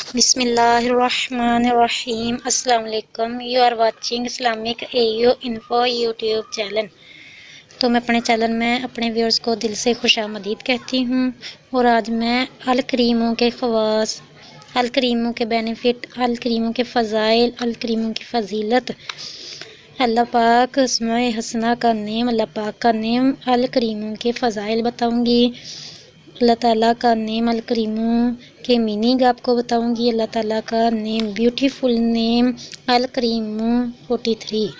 बिस्मिल्लाहिर्रहमानिर्रहीम। अस्सलाम वालेकुम। You are watching Islamic AU info YouTube channel. तो मैं अपने चैनल में अपने व्यूअर्स को दिल से खुशामदीद कहती हूँ। और आज मैं अल करीमों के ख़वास, अल करीमों के बेनिफिट, अल करीमों के फ़ज़ाइल, अल करीमों की फ़जीलत, अल्लाह पाक अस्माए हसना का नेम, अल्लाह पाक का नेम, अल करीमों के फ़ज़ाइल बताऊँगी। अल्लाह ताला का नेम, अल करीमों के मीनिंग आपको बताऊंगी। अल्लाह ताला का नेम, ब्यूटीफुल नेम अल करीमों 43।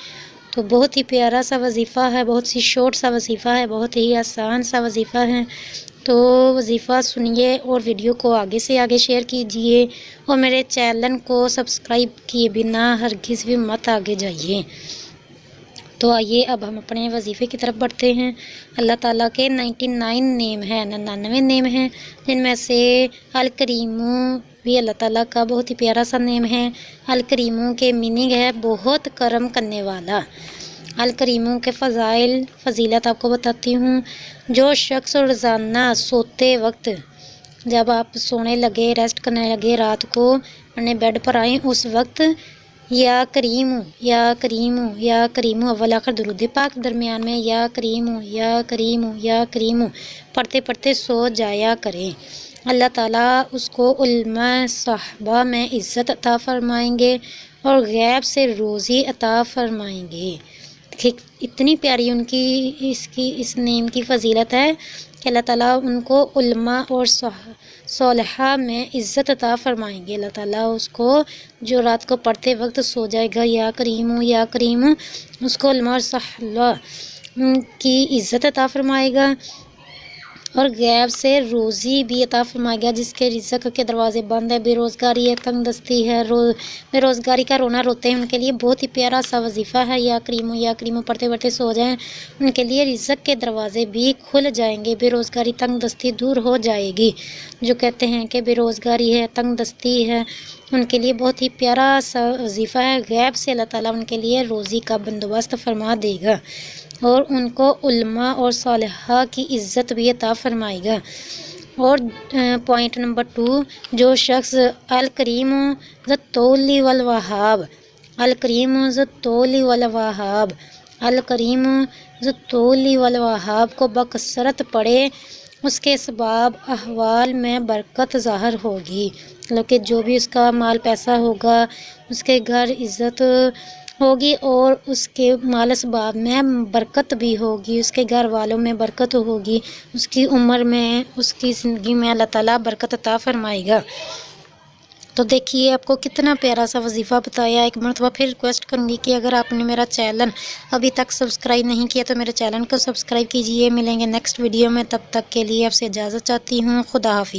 तो बहुत ही प्यारा सा वजीफ़ा है, बहुत सी शॉर्ट सा वजीफ़ा है, बहुत ही आसान सा वजीफ़ा है। तो वजीफ़ा सुनिए और वीडियो को आगे से आगे शेयर कीजिए और मेरे चैनल को सब्सक्राइब किए बिना हरगिज़ भी मत आगे जाइए। तो आइए अब हम अपने वजीफ़े की तरफ बढ़ते हैं। अल्लाह ताला के 99 नेम हैं, 99 नेम हैं, जिनमें से अल करीमों भी अल्लाह ताला का बहुत ही प्यारा सा नेम है। अल करीमों के मीनिंग है बहुत करम करने वाला। अल करीमों के फ़ज़ाइल, फ़जीलत आपको बताती हूँ। जो शख्स रोज़ाना सोते वक्त, जब आप सोने लगे, रेस्ट करने लगे, रात को अपने बेड पर आएँ, उस वक्त या करीमु, या करीमु, या करीमु अव्वल आखिर दुरूद पाक दरमियान में या करीमु, या करीमु, या करीमु पढ़ते पढ़ते सो जाया करें। अल्लाह ताला उसको उल्मा साहबा में इज़्ज़त अता फरमाएंगे और गैब से रोज़ी अता फरमाएंगे। इतनी प्यारी उनकी इस नेम की फ़जीलत है कि अल्लाह ताला उनको उल्मा और सोलहा में इज़्ज़त अता फरमाएंगे। अल्लाह ताला उसको जो रात को पढ़ते वक्त सो जाएगा या करीम, उसको उल्मा और सोलहा की इज़्ज़त अता फरमाएगा और गैब से रोज़ी भी अता फरमाएगा। जिसके रिज़्क़ के दरवाज़े बंद है, बेरोज़गारी है, तंगदस्ती है, बेरोज़गारी का रोना रोते हैं, उनके लिए बहुत ही प्यारा सा वजीफ़ा है। या करीमों पढ़ते पढ़ते सो जाएं, उनके लिए रिज़्क़ के दरवाज़े भी खुल जाएंगे, बेरोज़गारी तंगदस्ती दूर हो जाएगी। जो कहते हैं कि बेरोज़गारी है, तंगदस्ती है, उनके लिए बहुत ही प्यारा सा वजीफ़ा है। गैब से अल्लाह ताला उनके लिए रोज़ी का बंदोबस्त फरमा देगा और उनको उल्मा और सालिहा की इज़्ज़त भी अता फरमाएगा। और पॉइंट नंबर 2, जो शख्स अल करीम ज़त्तौली वल वहाब, अल करीम ज़त्तौली वल वहाब, अल करीम ज़त्तौली वल वहाब को बकसरत पढ़े, उसके सबब अहवाल में बरकत ज़ाहिर होगी। मतलब कि जो भी उसका माल पैसा होगा, उसके घर इज़्ज़त होगी और उसके माल असबाब में बरकत भी होगी, उसके घर वालों में बरकत होगी, उसकी उम्र में, उसकी ज़िंदगी में अल्लाह ताला बरकत अता फरमाएगा। तो देखिए आपको कितना प्यारा सा वजीफ़ा बताया। एक मरतबा फिर रिक्वेस्ट करूँगी कि अगर आपने मेरा चैनल अभी तक सब्सक्राइब नहीं किया तो मेरे चैनल को सब्सक्राइब कीजिए। मिलेंगे नेक्स्ट वीडियो में, तब तक के लिए आपसे इजाज़त चाहती हूँ। खुदा हाफिज़।